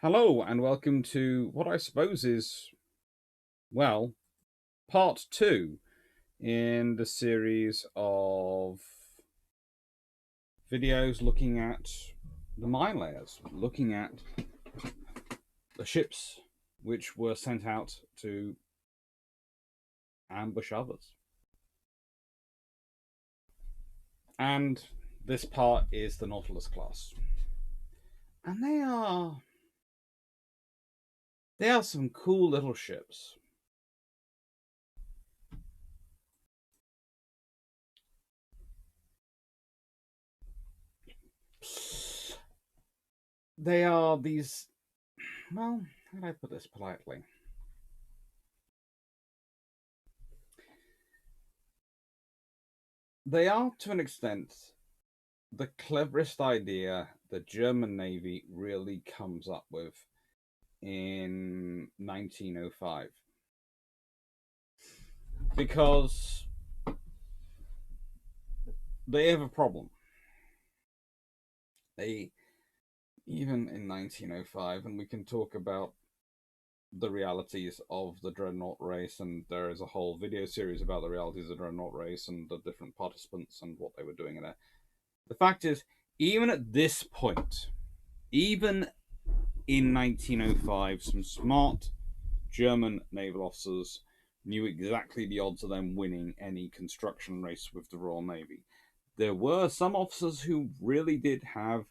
Hello, and welcome to what I suppose is, well, part two in the series of videos looking at the mine layers, looking at the ships which were sent out to ambush others. And this part is the Nautilus Class. And they are some cool little ships. They are these, well, how do I put this politely? They are, to an extent, the cleverest idea the German Navy really comes up with in 1905. Because they have a problem. They, even in 1905, and we can talk about the realities of the Dreadnought race, and there is a whole video series about the realities of the Dreadnought race and the different participants and what they were doing in there. The fact is, even at this point, even in 1905, some smart German naval officers knew exactly the odds of them winning any construction race with the Royal Navy. There were some officers who really did have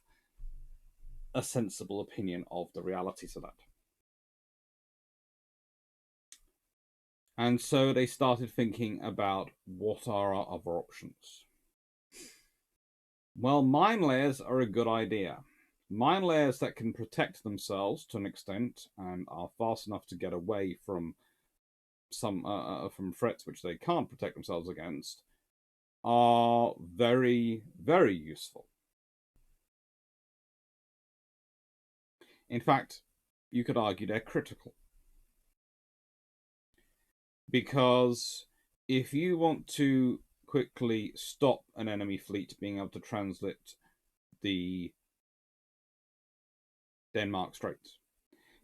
a sensible opinion of the realities of that. And so they started thinking about what are our other options. Well, mine layers are a good idea. Mine layers that can protect themselves to an extent and are fast enough to get away from from threats which they can't protect themselves against are very, very useful. In fact, you could argue they're critical. Because if you want to quickly stop an enemy fleet being able to transit the Denmark Straits,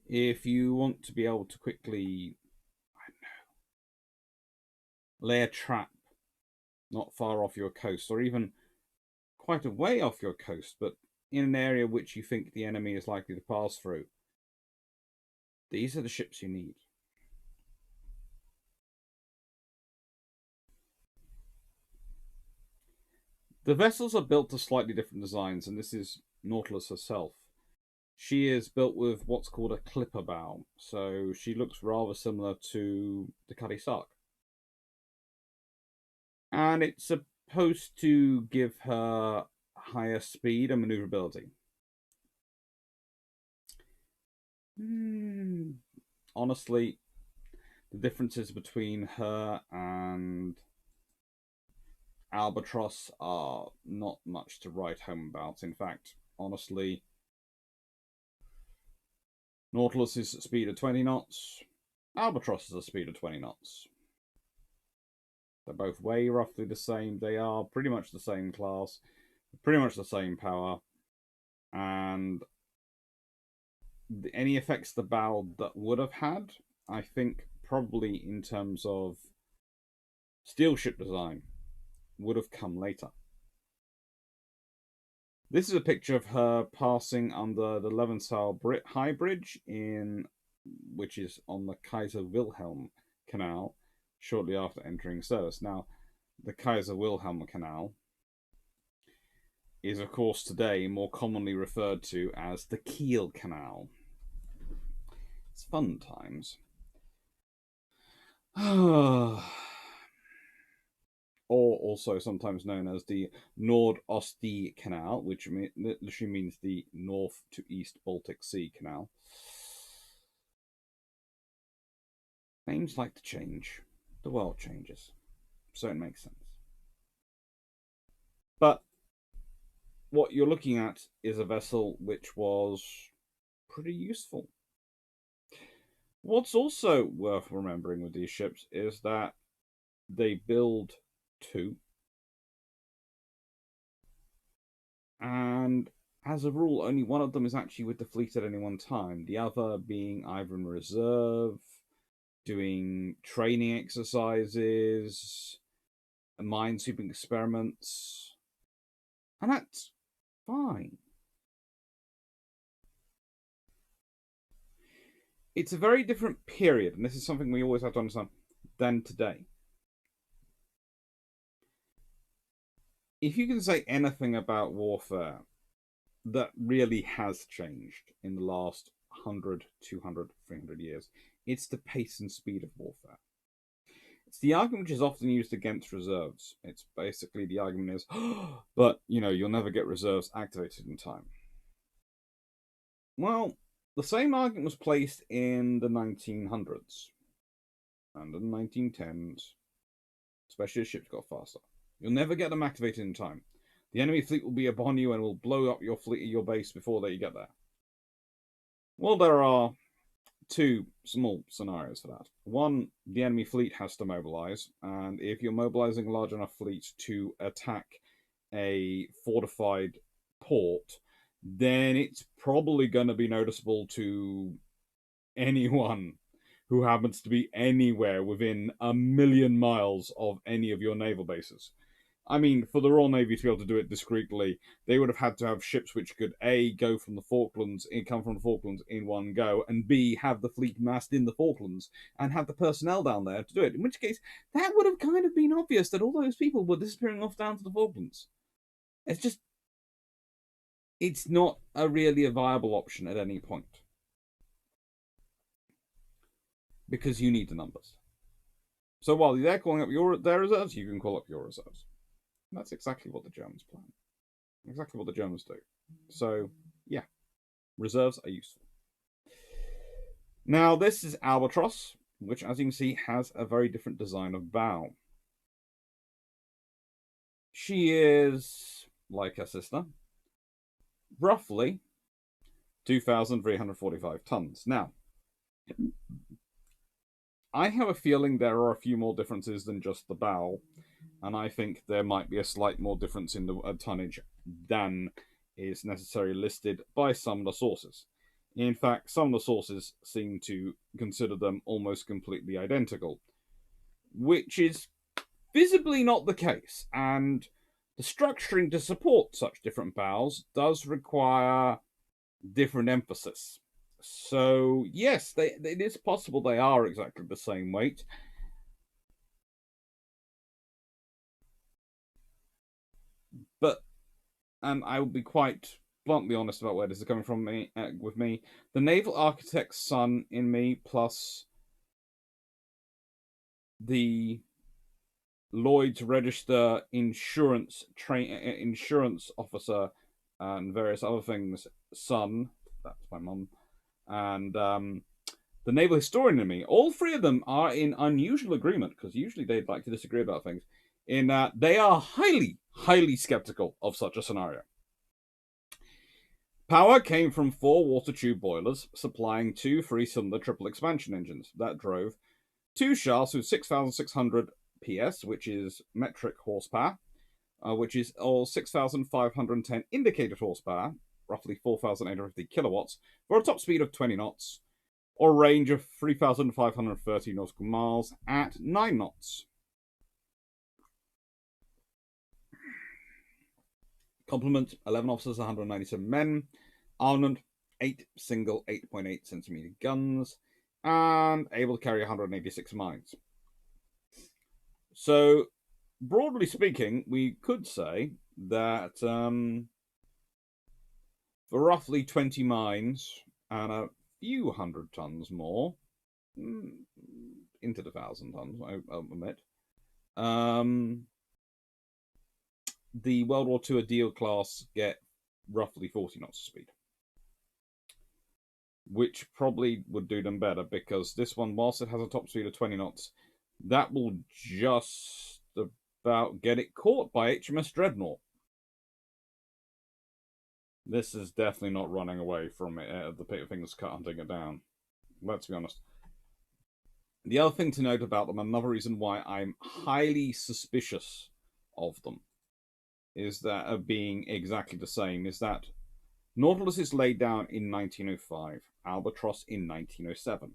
if you want to be able to quickly, I don't know, lay a trap not far off your coast, or even quite a way off your coast, but in an area which you think the enemy is likely to pass through, these are the ships you need. The vessels are built to slightly different designs, and this is Nautilus herself. She is built with what's called a clipper bow, so she looks rather similar to the Kaiserliche. And it's supposed to give her higher speed and maneuverability. Honestly, the differences between her and Albatross are not much to write home about. In fact, honestly, Nautilus is at speed of 20 knots. Albatross is at speed of 20 knots. They both weigh roughly the same. They are pretty much the same class, pretty much the same power, and any effects the bow that would have had, I think, probably in terms of steel ship design, would have come later. This is a picture of her passing under the Levenshall High Bridge, which is on the Kaiser Wilhelm Canal, shortly after entering service. Now, the Kaiser Wilhelm Canal is, of course, today more commonly referred to as the Kiel Canal. It's fun times. Or also sometimes known as the Nord-Ostsee Canal, which literally means the North to East Baltic Sea Canal. Names like to change. The world changes. So it makes sense. But what you're looking at is a vessel which was pretty useful. What's also worth remembering with these ships is that they build two. And as a rule, only one of them is actually with the fleet at any one time. The other being either in reserve, doing training exercises, minesweeping experiments, and that's fine. It's a very different period, and this is something we always have to understand, than today. If you can say anything about warfare that really has changed in the last 100, 200, 300 years, it's the pace and speed of warfare. It's the argument which is often used against reserves. It's basically the argument is, oh, but you'll never get reserves activated in time. Well, the same argument was placed in the 1900s and the 1910s, especially as ships got faster. You'll never get them activated in time. The enemy fleet will be upon you and will blow up your fleet, your base before they get there. Well, there are two small scenarios for that. One, the enemy fleet has to mobilize, and if you're mobilizing a large enough fleet to attack a fortified port, then it's probably going to be noticeable to anyone who happens to be anywhere within 1,000,000 miles of any of your naval bases. I mean, for the Royal Navy to be able to do it discreetly, they would have had to have ships which could A, go from the Falklands, come from the Falklands in one go, and B, have the fleet massed in the Falklands and have the personnel down there to do it. In which case, that would have kind of been obvious that all those people were disappearing off down to the Falklands. It's not really a viable option at any point. Because you need the numbers. So while they're calling up their reserves, you can call up your reserves. And that's exactly what the Germans plan. Exactly what the Germans do. So, yeah. Reserves are useful. Now, this is Albatross, which, as you can see, has a very different design of bow. She is, like her sister, roughly 2,345 tons. Now, I have a feeling there are a few more differences than just the bow, and I think there might be a slight more difference in the tonnage than is necessarily listed by some of the sources. In fact, some of the sources seem to consider them almost completely identical, which is visibly not the case, and the structuring to support such different bows does require different emphasis. So, yes, it is possible they are exactly the same weight. But, and I will be quite bluntly honest about where this is coming from with me, the naval architect's son in me, plus the Lloyd's Register insurance officer and various other things son, that's my mum, and the naval historian in me, all three of them are in unusual agreement, because usually they'd like to disagree about things, in that they are highly, highly skeptical of such a scenario. Power came from 4 water tube boilers supplying 2 3-cylinder triple expansion engines that drove 2 shafts with 6,600 PS, which is metric horsepower, which is all 6,510 indicated horsepower, roughly 4,850 kilowatts, for a top speed of 20 knots, or a range of 3,530 nautical miles at 9 knots. Complement, 11 officers, 197 men. Armament, 8 single 8.8 centimeter guns, and able to carry 186 mines. So, broadly speaking, we could say that for roughly 20 mines and a few hundred tons more, into the 1,000 tons, I'll admit, the World War II Adil class get roughly 40 knots of speed, which probably would do them better, because this one, whilst it has a top speed of 20 knots, that will just about get it caught by HMS Dreadnought. This is definitely not running away from it, the pit of fingers cut hunting it down. Let's be honest. The other thing to note about them, another reason why I'm highly suspicious of them, is that of being exactly the same, is that Nautilus is laid down in 1905, Albatross in 1907.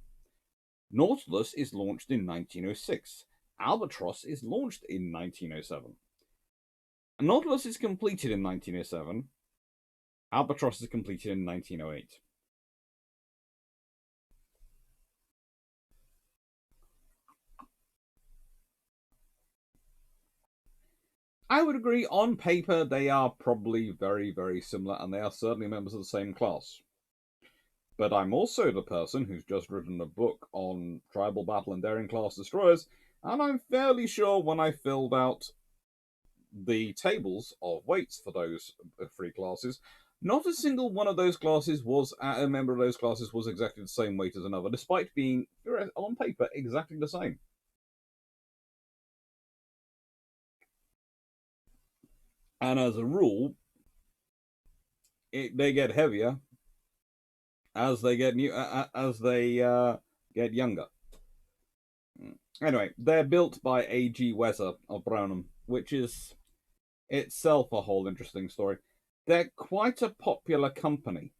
Nautilus is launched in 1906. Albatross is launched in 1907. Nautilus is completed in 1907. Albatross is completed in 1908. I would agree, on paper, they are probably very, very similar, and they are certainly members of the same class. But I'm also the person who's just written a book on tribal battle and daring class destroyers, and I'm fairly sure when I filled out the tables of weights for those three classes, not a single one of those classes was, a member of those classes was exactly the same weight as another, despite being, on paper, exactly the same. And as a rule, they get heavier as they get get younger. Anyway, they're built by A.G. Weser of Braunum, which is itself a whole interesting story. They're quite a popular company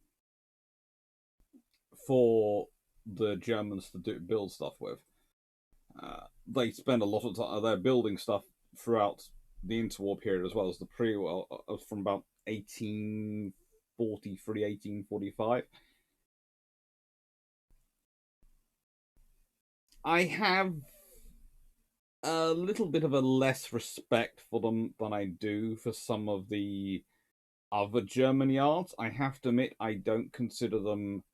for the Germans to build stuff with. They spend a lot of time. They're building stuff throughout the interwar period as well as the pre-war, from about 1843, 1845. I have a little bit of a less respect for them than I do for some of the other German yards. I have to admit, I don't consider them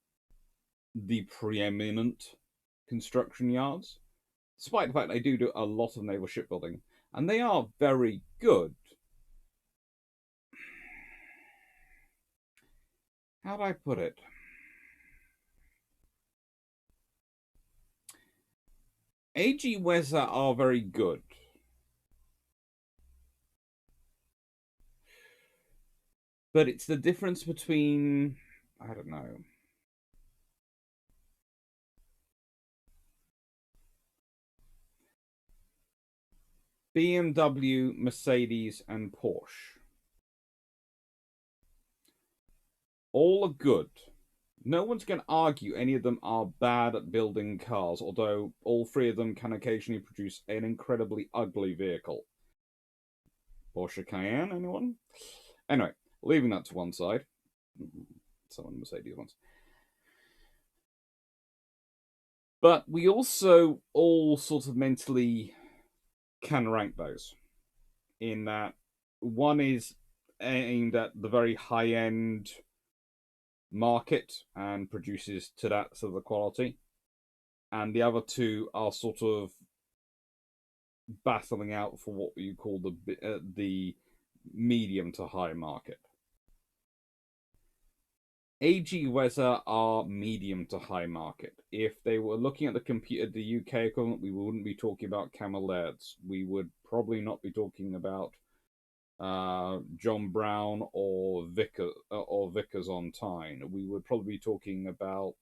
the preeminent construction yards, despite the fact they do a lot of naval shipbuilding, and they are very good. How do I put it? A.G. Weser are very good. But it's the difference between, I don't know. BMW, Mercedes, and Porsche. All are good. No one's going to argue any of them are bad at building cars, although all three of them can occasionally produce an incredibly ugly vehicle. Porsche Cayenne, anyone? Anyway, leaving that to one side. Someone Mercedes once. But we also all sort of mentally can rank those, in that one is aimed at the very high end market and produces to that sort of quality, and the other two are sort of battling out for what you call the medium to high market. A.G. Weser are medium to high market. If they were looking at the UK equivalent, we wouldn't be talking about Camel Lairds. We would probably not be talking about John Brown or Vickers on Tyne. We would probably be talking about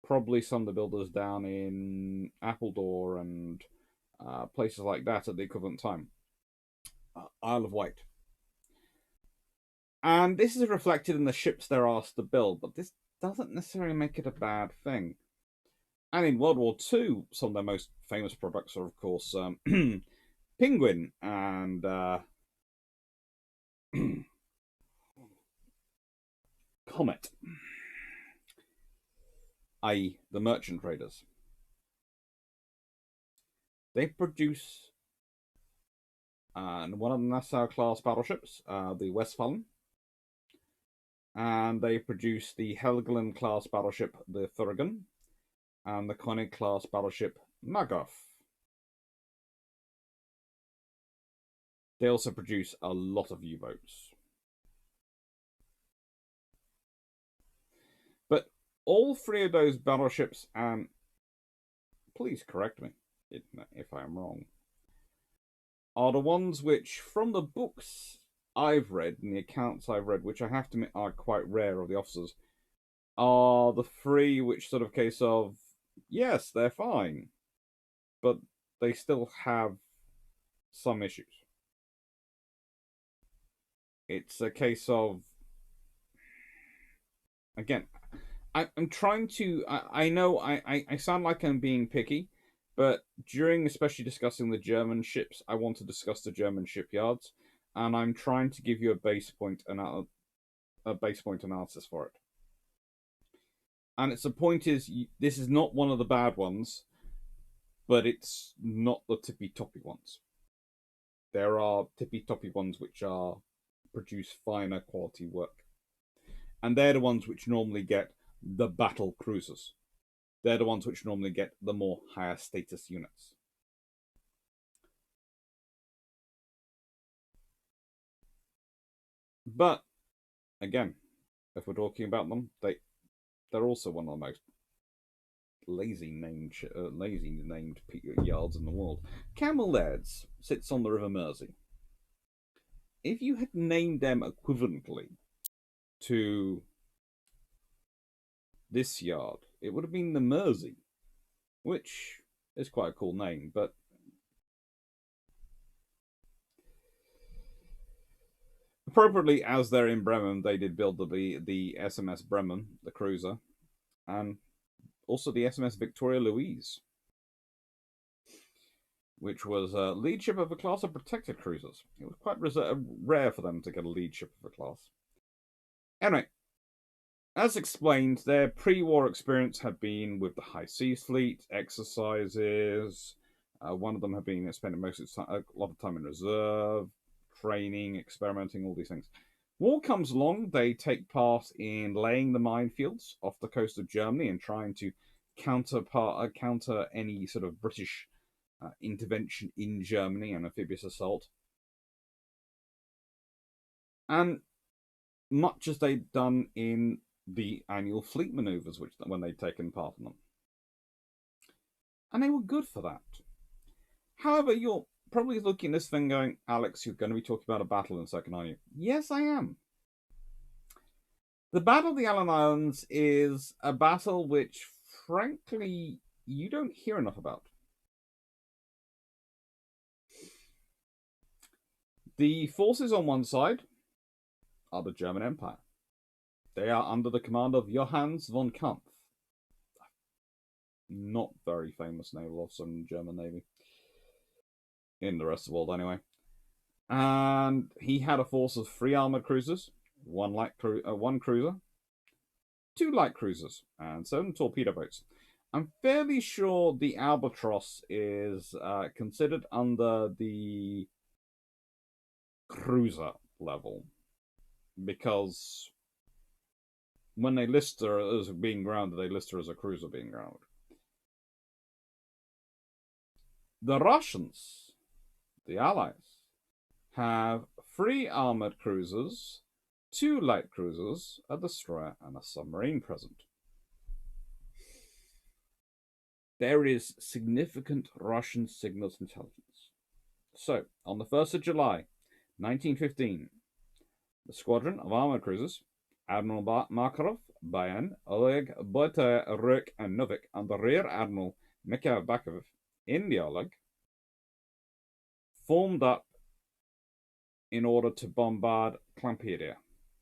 probably some of the builders down in Appledore and places like that at the equivalent time. Isle of Wight. And this is reflected in the ships they're asked to build, but this doesn't necessarily make it a bad thing. And in World War II, some of their most famous products are, of course, Penguin and Comet, i.e., the merchant traders. They produce one of the Nassau class battleships, the Westfalen, and they produce the Helgoland class battleship, the Thurigan, and the Koenig class battleship, Magoth. They also produce a lot of U-boats. But all three of those battleships, and please correct me if I'm wrong, are the ones which, from the books I've read and the accounts I've read, which I have to admit are quite rare of the officers, are the three which sort of case of, yes, they're fine, but they still have some issues. It's a case of, again, I'm trying to. I know I sound like I'm being picky, but during especially discussing the German ships, I want to discuss the German shipyards, and I'm trying to give you a base point analysis for it. And its the point is, this is not one of the bad ones, but it's not the tippy toppy ones. There are tippy toppy ones which are produce finer quality work, and they're the ones which normally get the battle cruisers. They're the ones which normally get the more higher status units. But again, if we're talking about them, they're also one of the most lazy named yards in the world. Camel Lairds sits on the River Mersey. If you had named them equivalently to this yard, it would have been the Mersey, which is quite a cool name, but appropriately, as they're in Bremen, they did build the SMS Bremen, the cruiser, and also the SMS Victoria Louise, which was a lead ship of a class of protected cruisers. It was quite rare for them to get a lead ship of a class. Anyway, as explained, their pre-war experience had been with the High Seas Fleet, exercises. One of them had been spending a lot of time in reserve, training, experimenting, all these things. War comes along, they take part in laying the minefields off the coast of Germany and trying to counter any sort of British intervention in Germany and amphibious assault. And much as they'd done in the annual fleet manoeuvres, when they'd taken part in them. And they were good for that. However, you're probably looking at this thing going, Alex, you're going to be talking about a battle in a second, aren't you? Yes, I am. The Battle of the Allen Islands is a battle which, frankly, you don't hear enough about. The forces on one side are the German Empire. They are under the command of Johannes von Kampf. Not very famous naval officer in the German Navy. In the rest of the world, anyway. And he had a force of 3 armoured cruisers, one cruiser, 2 light cruisers, and 7 torpedo boats. I'm fairly sure the Albatross is considered under the cruiser level, because when they list her as being grounded, they list her as a cruiser being grounded. The Russians, the Allies, have 3 armoured cruisers, 2 light cruisers, a destroyer, and a submarine present. There is significant Russian signals intelligence. So, on the 1st of July, 1915, the squadron of armoured cruisers, Admiral Makarov, Bayan, Oleg, Bote, Ruk, and Novik, under Rear Admiral Mikhail Bakov, in the Oleg, formed up in order to bombard Klampedia,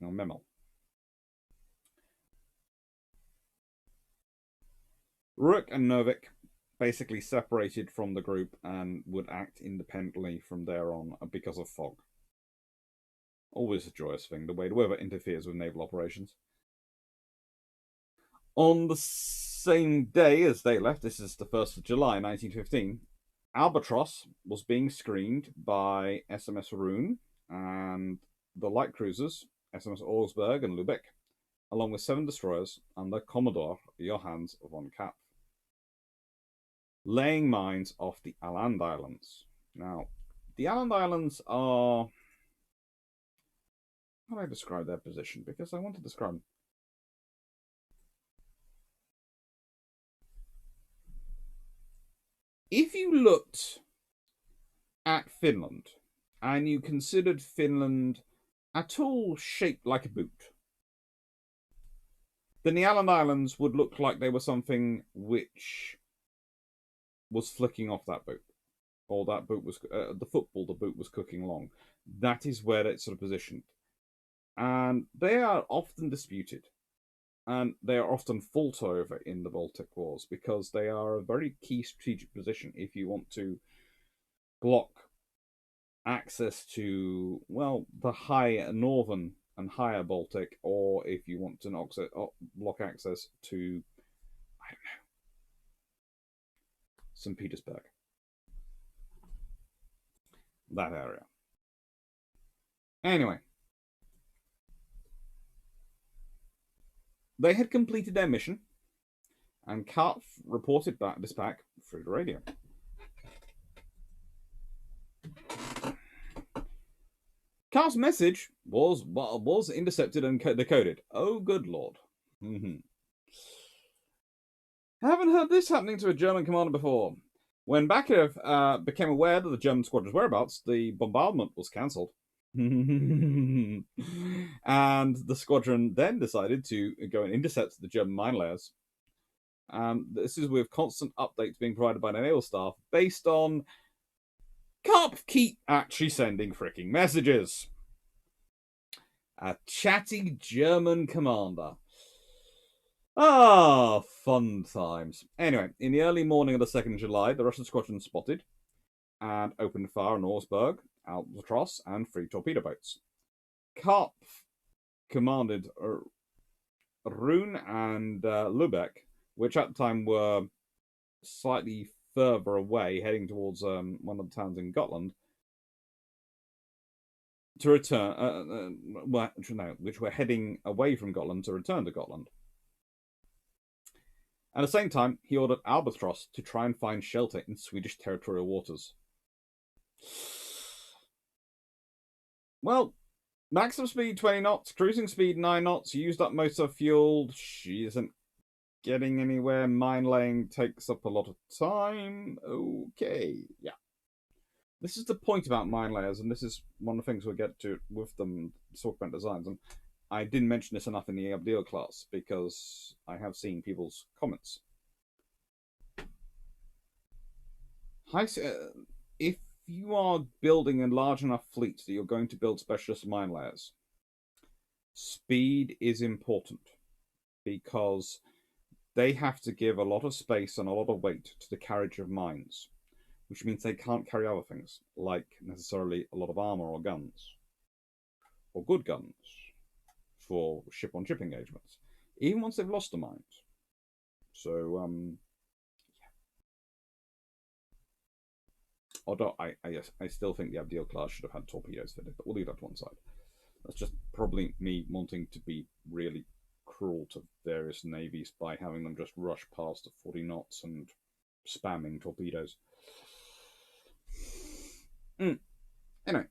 or Memel. Ruk and Novik basically separated from the group and would act independently from there on because of fog. Always a joyous thing, the way the weather interferes with naval operations. On the same day as they left, this is the 1st of July 1915, Albatross was being screened by SMS Rune and the light cruisers, SMS Augsburg and Lübeck, along with 7 destroyers under Commodore Johannes von Kampf, laying mines off the Åland Islands. Now, the Åland Islands are... How do I describe their position? Because I want to describe them. If you looked at Finland and you considered Finland at all shaped like a boot, then the Åland Islands would look like they were something which was flicking off that boot, or that boot was the football the boot was cooking along. That is where it's sort of positioned. and they are often disputed. And they are often fought over in the Baltic Wars because they are a very key strategic position if you want to block access to, well, the high northern and higher Baltic, or if you want to block access to, I don't know, St. Petersburg, that area. Anyway, they had completed their mission, and Clarke reported back this pack through the radio. Clarke's message was intercepted and decoded. Oh, good lord. Mm-hmm. Haven't heard this happening to a German commander before. When Bakarev became aware that the German squadron's whereabouts, the bombardment was cancelled. And the squadron then decided to go and intercept the German mine layers. This is with constant updates being provided by the naval staff based on Clarke keep actually sending freaking messages. A chatty German commander. Ah, fun times. Anyway, in the early morning of the 2nd of July, the Russian squadron spotted and opened fire on Augsburg, Albatross, and 3 torpedo boats. Clarke commanded Rune and Lübeck, which at the time were slightly further away, heading towards one of the towns in Gotland, to return, which were heading away from Gotland to return to Gotland. At the same time, he ordered Albatross to try and find shelter in Swedish territorial waters. Well, maximum speed 20 knots, cruising speed 9 knots, used up most of fuel. She isn't getting anywhere. Mine laying takes up a lot of time. Okay, yeah. This is the point about mine layers, and this is one of the things we'll get to with them, talk about designs. And I didn't mention this enough in the Abdeel class because I have seen people's comments. If you are building a large enough fleet that you're going to build specialist mine layers, speed is important because they have to give a lot of space and a lot of weight to the carriage of mines, which means they can't carry other things, like necessarily a lot of armor or guns, or good guns for ship-on-ship engagements, even once they've lost the mines. So, yeah. Although I still think the Abdeel class should have had torpedoes fitted, but we'll leave that to one side. That's just probably me wanting to be really cruel to various navies by having them just rush past at 40 knots and spamming torpedoes. Anyway.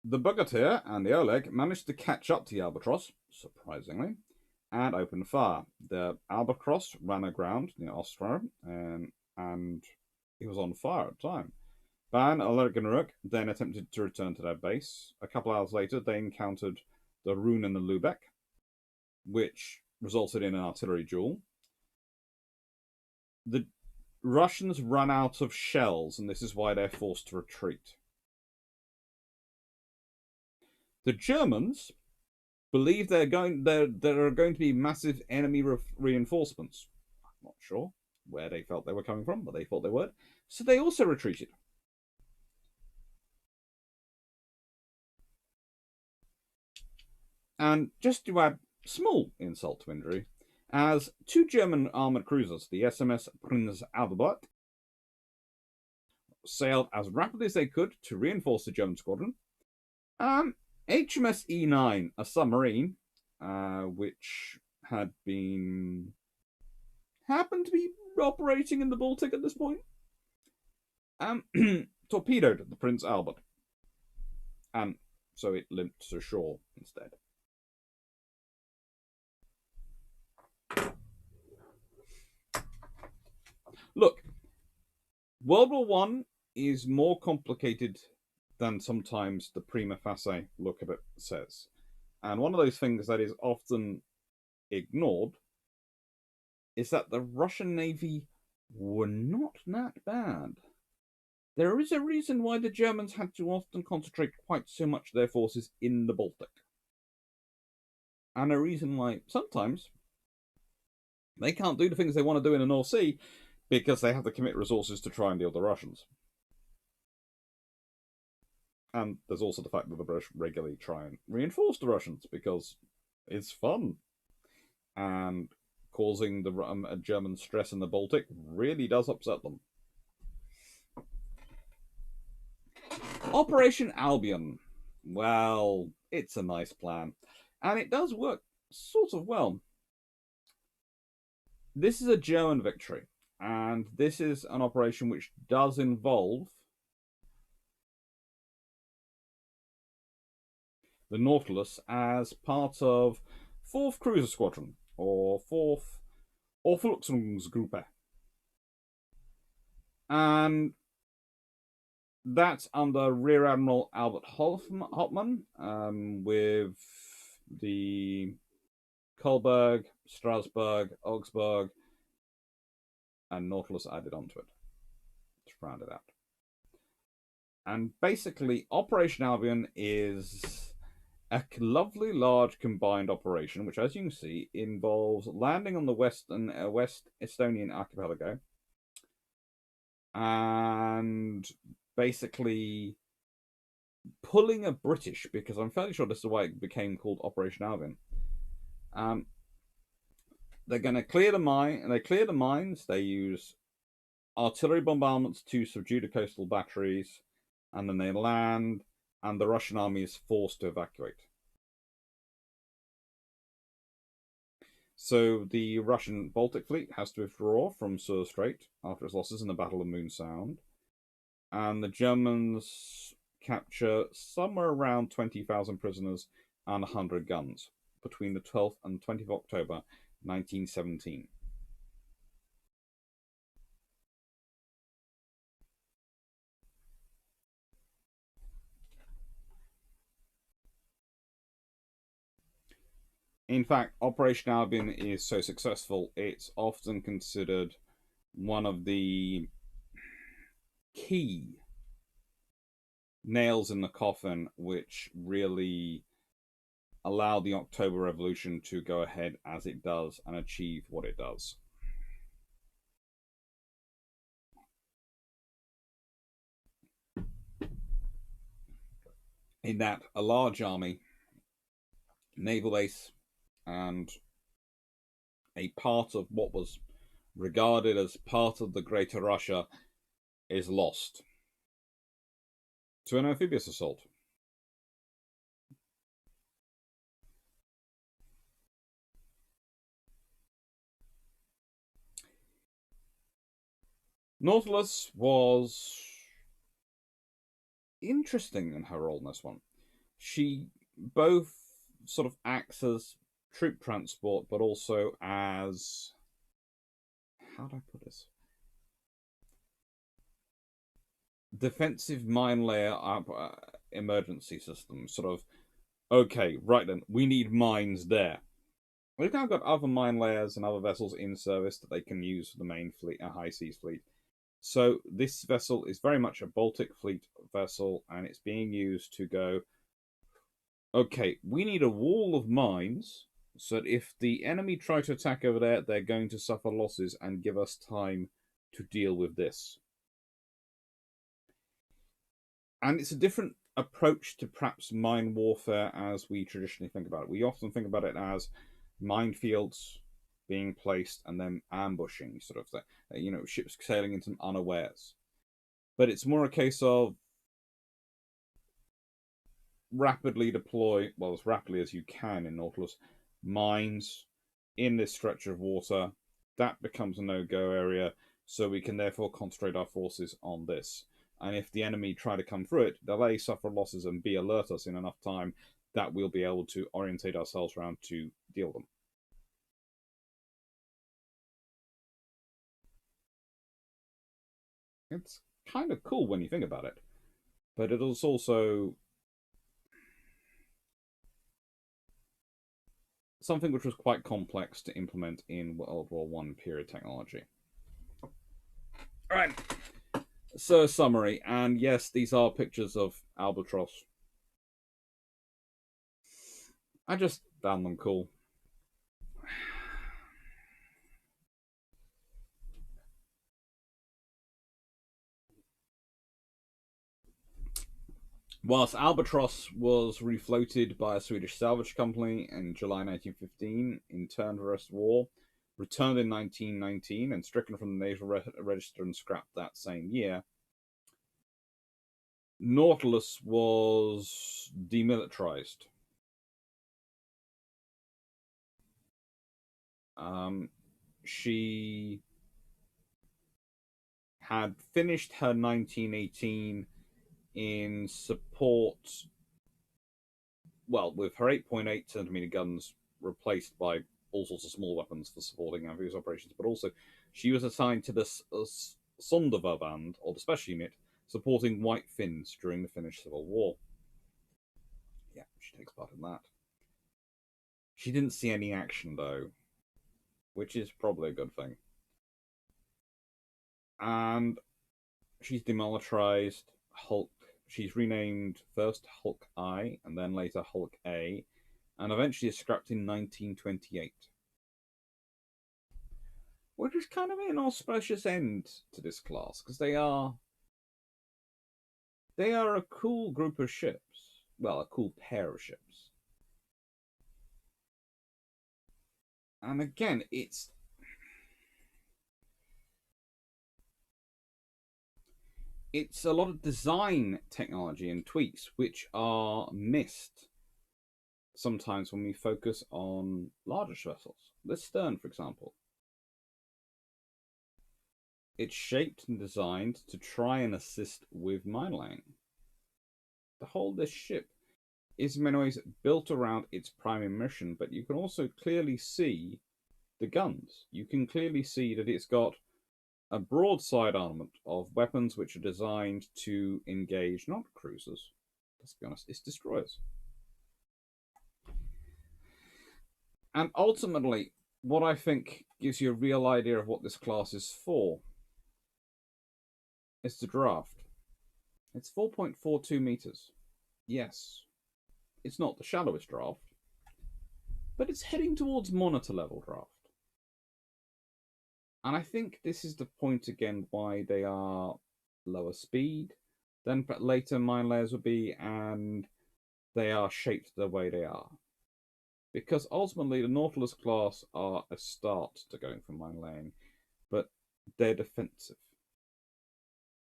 The Bogatyr and the Oleg managed to catch up to the Albatross, surprisingly, and opened fire. The Albatross ran aground near Ostra, and it was on fire at the time. Ban, Oleg and Rook then attempted to return to their base. A couple hours later, they encountered the Rune and the Lübeck, which resulted in an artillery duel. The Russians ran out of shells, and this is why they're forced to retreat. The Germans believe there are going to be massive enemy reinforcements. I'm not sure where they felt they were coming from, but they thought they would. So they also retreated. And just to add small insult to injury, as 2 German armoured cruisers, the SMS Prinz Albert, sailed as rapidly as they could to reinforce the German squadron, HMS E9, a submarine, which happened to be operating in the Baltic at this point, torpedoed the Prince Albert, and so it limped to shore instead. Look, World War I is more complicated than sometimes the prima facie look of it says. And one of those things that is often ignored is that the Russian Navy were not that bad. There is a reason why the Germans had to often concentrate quite so much of their forces in the Baltic. And a reason why sometimes they can't do the things they want to do in the North Sea because they have to commit resources to try and deal with the Russians. And there's also the fact that the British regularly try and reinforce the Russians because it's fun. And causing the German stress in the Baltic really does upset them. Operation Albion. Well, it's a nice plan. And it does work sort of well. This is a German victory. And this is an operation which does involve the Nautilus as part of 4th Cruiser Squadron, or 4th Aufklärungsgruppe. And that's under Rear Admiral Albert Hauptmann, with the Kolberg, Strasbourg, Augsburg, and Nautilus added onto it to round it out. And basically, Operation Albion is a lovely large combined operation, which, as you can see, involves landing on the West Estonian archipelago and basically pulling a British, because I'm fairly sure this is why it became called Operation Albion. They're going to clear the mine, and they clear the mines. They use artillery bombardments to subdue the coastal batteries, and then they land, and the Russian army is forced to evacuate. So the Russian Baltic Fleet has to withdraw from Suez Strait after its losses in the Battle of Moon Sound, and the Germans capture somewhere around 20,000 prisoners and 100 guns between the 12th and 20th of October 1917. In fact, Operation Albion is so successful, it's often considered one of the key nails in the coffin which really allow the October Revolution to go ahead as it does and achieve what it does. In that, a large army, naval base, and a part of what was regarded as part of the Greater Russia is lost to an amphibious assault. Nautilus was interesting in her role in this one. She both sort of acts as troop transport, but also as, how do I put this? Defensive mine layer emergency system. Sort of, okay, right then, we need mines there. We've now got other mine layers and other vessels in service that they can use for the main fleet, a high seas fleet. So this vessel is very much a Baltic Fleet vessel, and it's being used to go, okay, we need a wall of mines so that if the enemy try to attack over there, they're going to suffer losses and give us time to deal with this. And it's a different approach to perhaps mine warfare as we traditionally think about it. We often think about it as minefields being placed and then ambushing, sort of, ships sailing into them unawares. But it's more a case of rapidly deploy, well, as rapidly as you can in Nautilus, mines in this stretch of water. That becomes a no-go area, so we can therefore concentrate our forces on this. And if the enemy try to come through it, they'll A, suffer losses, and B, alert us in enough time that we'll be able to orientate ourselves around to deal with them. It's kind of cool when you think about it, but it is also something which was quite complex to implement in World War I period technology. All right. So, summary, and yes, these are pictures of Albatross. I just found them cool. Whilst Albatross was refloated by a Swedish salvage company in July 1915 in turn First War, returned in 1919 and stricken from the Naval Register and scrapped that same year, Nautilus was demilitarized. She had finished her 1918 in support, well, with her 8.8 centimeter guns replaced by all sorts of small weapons for supporting amphibious operations, but also she was assigned to the Sonderverband, or the special unit, supporting White Finns during the Finnish Civil War. Yeah, she takes part in that. She didn't see any action, though, which is probably a good thing. And she's demilitarized. Hulk. She's renamed first Hulk I and then later Hulk A, and eventually is scrapped in 1928. Which is kind of an auspicious end to this class, because they are a cool group of ships. Well, a cool pair of ships. And again, it's a lot of design technology and tweaks which are missed sometimes when we focus on larger vessels. The stern, for example. It's shaped and designed to try and assist with mine laying. The whole of this ship is in many ways built around its primary mission, but you can also clearly see the guns. You can clearly see that it's got a broadside armament of weapons which are designed to engage not cruisers, let's be honest, it's destroyers. And ultimately, what I think gives you a real idea of what this class is for is the draft. It's 4.42 meters. Yes, it's not the shallowest draft, but it's heading towards monitor level draft. And I think this is the point again why they are lower speed than later mine layers would be, and they are shaped the way they are. Because ultimately, the Nautilus class are a start to going for mine laying, but they're defensive.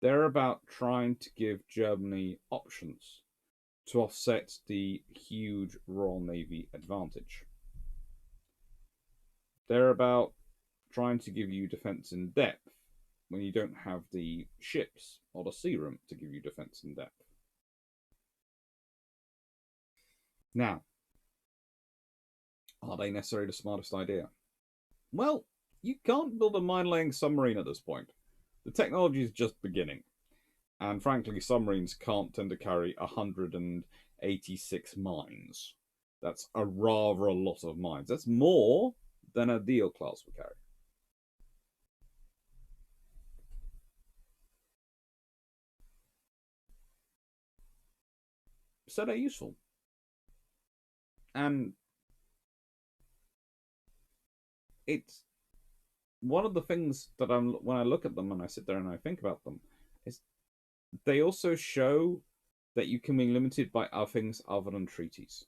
They're about trying to give Germany options to offset the huge Royal Navy advantage. They're about trying to give you defense in depth when you don't have the ships or the sea room to give you defense in depth. Now, are they necessarily the smartest idea? Well, you can't build a mine-laying submarine at this point. The technology is just beginning. And frankly, submarines can't tend to carry 186 mines. That's a rather a lot of mines. That's more than a Deal class would carry. So they're useful. And it's one of the things that when I look at them and I sit there and I think about them, is they also show that you can be limited by other things other than treaties.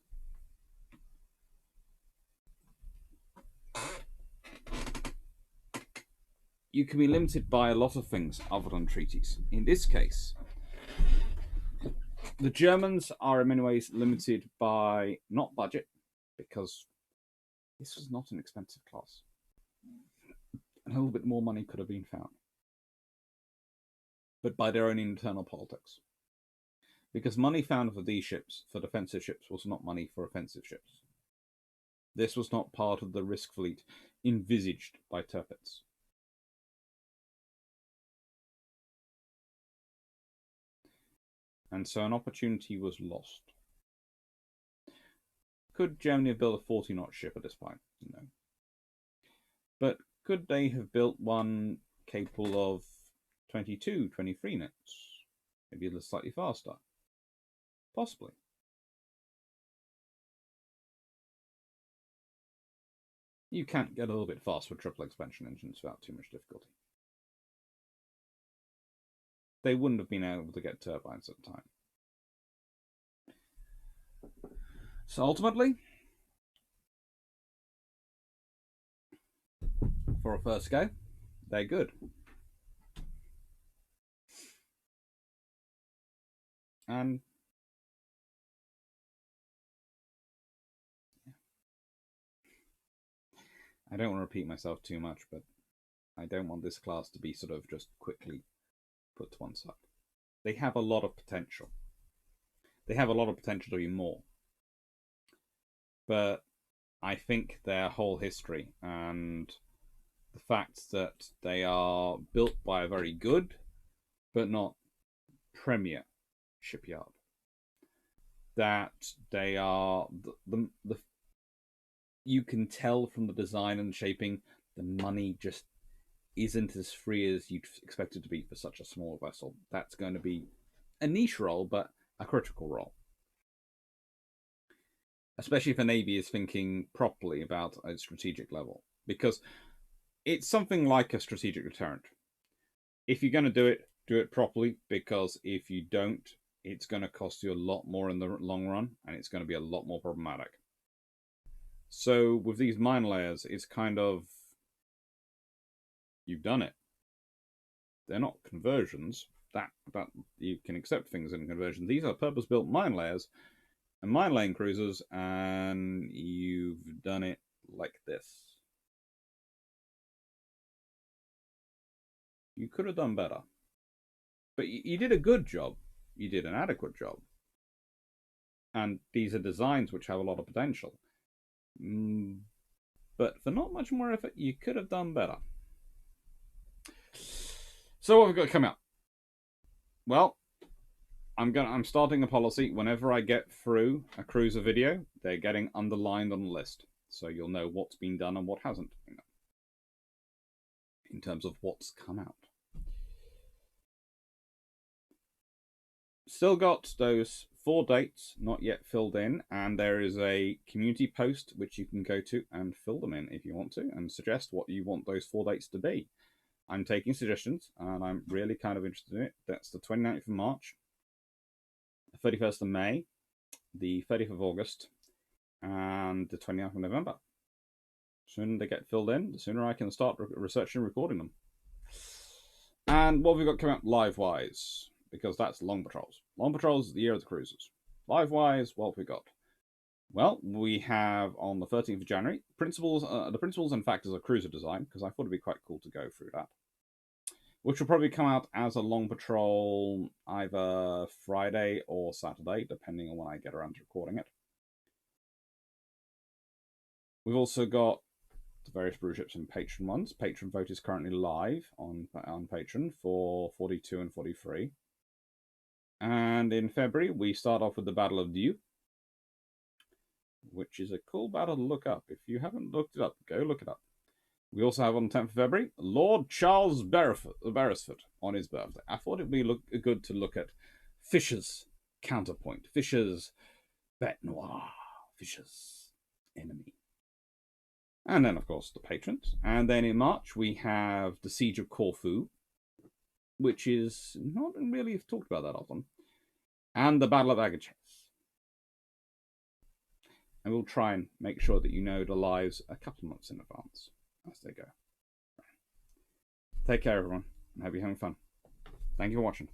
You can be limited by a lot of things other than treaties. In this case, the Germans are in many ways limited by not budget, because this was not an expensive class. A little bit more money could have been found, but by their own internal politics. Because money found for these ships, for defensive ships, was not money for offensive ships. This was not part of the risk fleet envisaged by Tirpitz. And so an opportunity was lost. Could Germany have built a 40-knot ship at this point? No. But could they have built one capable of 22, 23 knots. Maybe a little slightly faster. Possibly. You can't get a little bit faster with triple expansion engines without too much difficulty. They wouldn't have been able to get turbines at the time. So ultimately, for a first go, they're good. And I don't want to repeat myself too much, but I don't want this class to be sort of just quickly put to one side. They have a lot of potential. They have a lot of potential to be more. But I think their whole history and the fact that they are built by a very good but not premier shipyard, that they are the you can tell from the design and shaping the money just isn't as free as you'd expect it to be for such a small vessel. That's going to be a niche role, but a critical role. Especially if a Navy is thinking properly about a strategic level. Because it's something like a strategic deterrent. If you're going to do it properly, because if you don't, it's going to cost you a lot more in the long run, and it's going to be a lot more problematic. So with these mine layers, it's kind of, you've done it. They're not conversions. That you can accept things in conversion. These are purpose-built mine layers and mine laying cruisers, and you've done it like this. You could have done better. But you did a good job. You did an adequate job. And these are designs which have a lot of potential. But for not much more effort, you could have done better. So what have we got coming up? Well, I'm starting a policy. Whenever I get through a cruiser video, they're getting underlined on the list. So you'll know what's been done and what hasn't been done. In terms of what's come out. Still got those 4 dates not yet filled in, and there is a community post which you can go to and fill them in if you want to, and suggest what you want those 4 dates to be. I'm taking suggestions, and I'm really kind of interested in it. That's the 29th of March, the 31st of May, the 30th of August, and the 29th of November. The sooner they get filled in, the sooner I can start researching and recording them. And what have we got coming up live-wise? Because that's long patrols. Long patrols is the year of the cruisers. Live-wise, what have we got? Well, we have on the 13th of January, the principles and factors of cruiser design, because I thought it'd be quite cool to go through that. Which will probably come out as a long patrol either Friday or Saturday, depending on when I get around to recording it. We've also got the various brew ships and patron ones. Patron vote is currently live on Patron for 42 and 43. And in February, we start off with the Battle of Dieu, which is a cool battle to look up. If you haven't looked it up, go look it up. We also have on the 10th of February, Lord Charles Beresford on his birthday. I thought it would be good to look at Fisher's counterpoint, Fisher's bête noire, Fisher's enemy. And then, of course, the patrons. And then in March, we have the Siege of Corfu, which is not really talked about that often, and the Battle of Agaches. And we'll try and make sure that you know the lives a couple of months in advance as they go. Take care, everyone, and hope you're having fun. Thank you for watching.